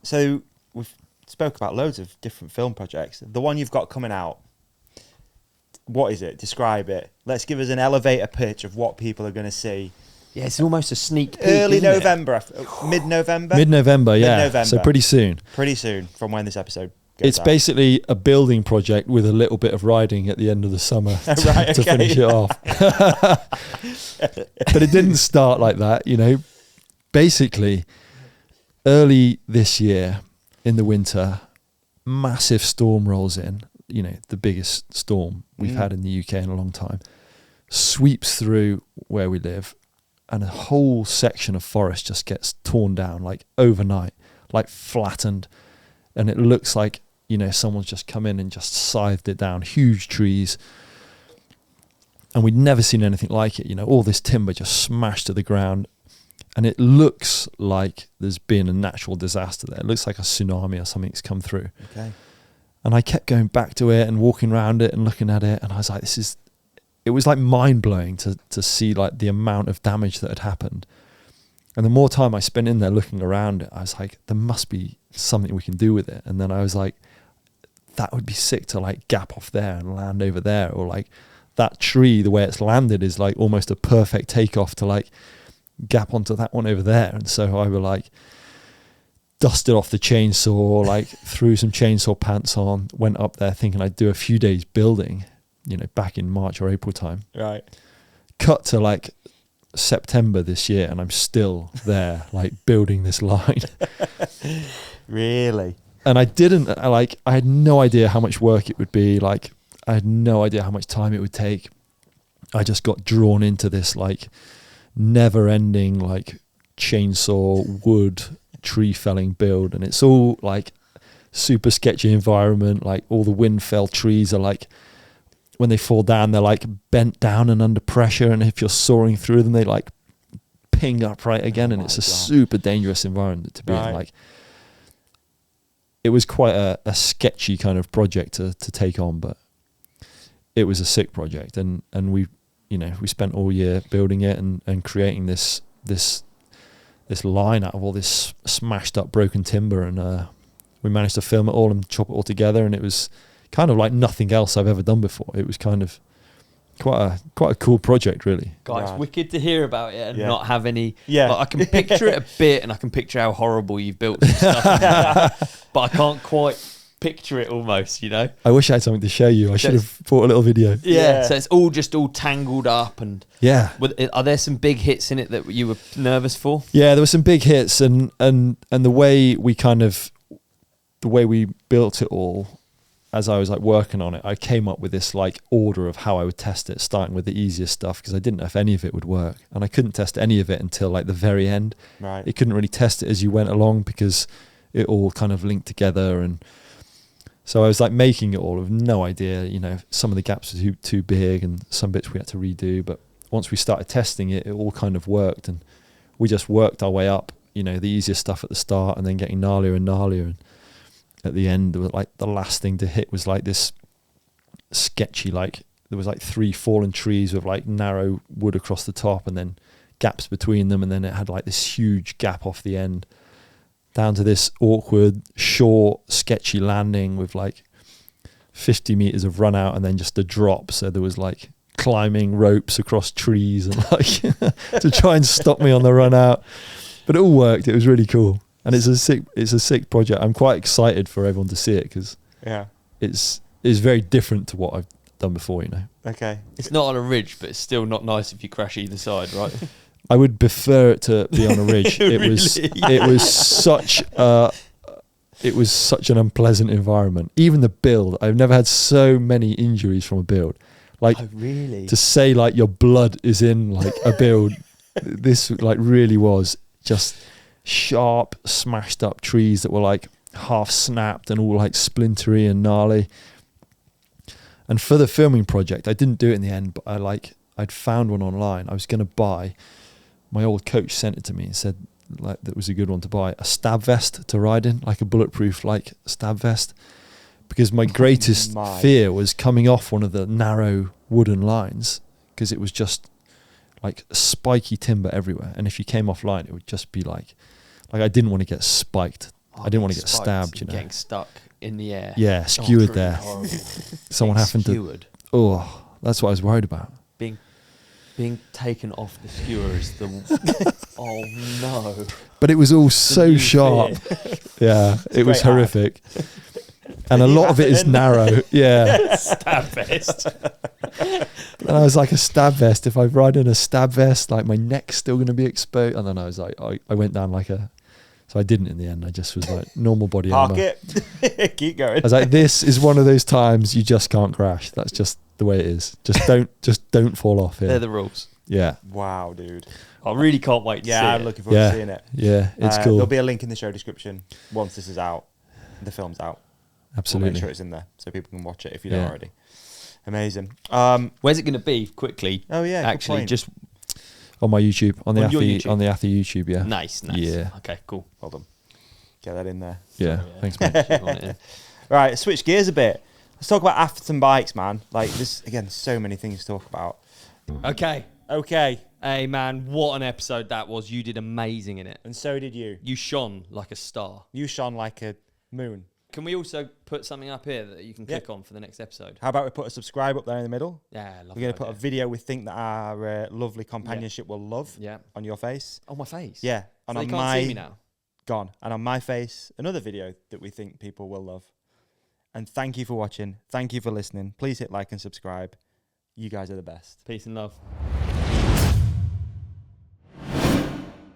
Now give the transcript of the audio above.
So we've spoke about loads of different film projects. The one you've got coming out, what is it? Describe it. Let's give us an elevator pitch of what people are going to see. Yeah, it's almost a sneak peek. Early November, mid-November? Mid-November, yeah. Mid-November. So pretty soon. Pretty soon from when this episode goes It's out. basically a building project with a little bit of riding at the end of the summer to finish it off. But it didn't start like that, you know. Basically, early this year in the winter, massive storm rolls in, you know, the biggest storm we've had in the UK in a long time, sweeps through where we live, and a whole section of forest just gets torn down, like overnight, like flattened. And it looks like, you know, someone's just come in and just scythed it down, huge trees. And we'd never seen anything like it, you know, all this timber just smashed to the ground. And it looks like there's been a natural disaster there. It looks like a tsunami or something's come through. Okay. And I kept going back to it and walking around it and looking at it. And I was like, it was like mind blowing to see like the amount of damage that had happened. And the more time I spent in there looking around it, I was like, there must be something we can do with it. And then I was like, that would be sick to like gap off there and land over there. Or like that tree, the way it's landed is like almost a perfect takeoff to like gap onto that one over there. And so I would like dusted off the chainsaw, like threw some chainsaw pants on, went up there thinking I'd do a few days building, you know, back in March or April time. Right. Cut to like September this year and I'm still there like building this line. Really? And I had no idea how much work it would be. Like I had no idea how much time it would take. I just got drawn into this like never ending like chainsaw wood tree felling build, and it's all like super sketchy environment. Like all the Windfell trees are like, when they fall down, they're like bent down and under pressure, and if you're soaring through them, they like ping up right again. And it's a super dangerous environment to be in. Like it was quite a sketchy kind of project to take on, but it was a sick project. And we, you know, we spent all year building it and creating this line out of all this smashed up broken timber. And we managed to film it all and chop it all together. And it was kind of like nothing else I've ever done before. It was kind of quite a cool project, really. Guys, wicked to hear about it and not have any. Yeah. Like, I can picture it a bit, and I can picture how horrible you've built some stuff. But I can't quite picture it almost, you know. I wish I had something to show you. I should have brought a little video. Yeah. So it's all tangled up, and are there some big hits in it that you were nervous for? Yeah, there were some big hits, and the way we built it all. As I was like working on it, I came up with this like order of how I would test it, starting with the easiest stuff because I didn't know if any of it would work, and I couldn't test any of it until like the very end. Right. You couldn't really test it as you went along because it all kind of linked together, and so I was like making it all with no idea. You know, some of the gaps were too big, and some bits we had to redo. But once we started testing it, it all kind of worked, and we just worked our way up. You know, the easiest stuff at the start, and then getting gnarlier and gnarlier. And at the end, like the last thing to hit was like this sketchy, like there was like 3 fallen trees with like narrow wood across the top and then gaps between them, and then it had like this huge gap off the end down to this awkward, short, sketchy landing with like 50 meters of run out and then just a drop. So there was like climbing ropes across trees and like to try and stop me on the run out, but it all worked. It was really cool. And it's a sick project. I'm quite excited for everyone to see it because it's very different to what I've done before, you know. Okay. It's not on a ridge, but it's still not nice if you crash either side, right? I would prefer it to be on a ridge. It was such an unpleasant environment. Even the build, I've never had so many injuries from a build. Like to say like your blood is in like a build, this like really was just sharp, smashed up trees that were like half snapped and all like splintery and gnarly. And for the filming project, I didn't do it in the end, but I'd found one online. I was going to buy. My old coach sent it to me and said like that was a good one to buy, a stab vest to ride in, like a bulletproof like stab vest, because my greatest fear was coming off one of the narrow wooden lines because it was just like spiky timber everywhere, and if you came offline, it would just be like I didn't want to get spiked I didn't want to get Spiked stabbed, and Getting stuck in the air. Yeah, Oh, skewered it's really there. horrible. Someone Being having to. skewered. Oh, that's what I was worried about. Being taken off the skewer is the. Oh no! But it was all so new sharp. Yeah, it was great ad. horrific. And a lot of it is Atherton. narrow. Yeah. Stab vest. And I was like, a stab vest. If I ride in a stab vest, like my neck's still going to be exposed. And then I was like, I went down like a. So I didn't in the end. I just was like, normal body Park armor. it. Keep going. I was like, this is one of those times you just can't crash. That's just the way it is. Just don't fall off here. They're the rules. Yeah. Wow, dude. I really can't wait to see Yeah, I'm it. looking forward Yeah. to seeing it. Yeah, it's cool. There'll be a link in the show description once this is out. The film's out. We'll Absolutely. make sure it's in there so people can watch it if you Yeah. don't already. Amazing. Where's it going to be? Quickly. Oh yeah, good Actually, point. just On my YouTube, on the On your Athy, YouTube? on the Athy YouTube, yeah. nice. Yeah. Okay. Cool. well done. Get that in there. Yeah, Sorry, thanks, mate. Keep on it in. Right, switch gears a bit. Let's talk about Atherton bikes, man. Like this again, so many things to talk about. Okay. Okay, Hey man, what an episode that was. You did amazing in it. and so did you. You shone like a star. You shone like a moon. Can we also put something up here that you can click on for the next episode? How about we put a subscribe up there in the middle? Yeah, I love We're going that to put a idea. video we think that our lovely companionship will love Yeah. on your face. Oh, my face. Yeah, So and they on can't my see me now. gone, and on my face another video that we think people will love. And thank you for watching. Thank you for listening. Please hit like and subscribe. You guys are the best. Peace and love.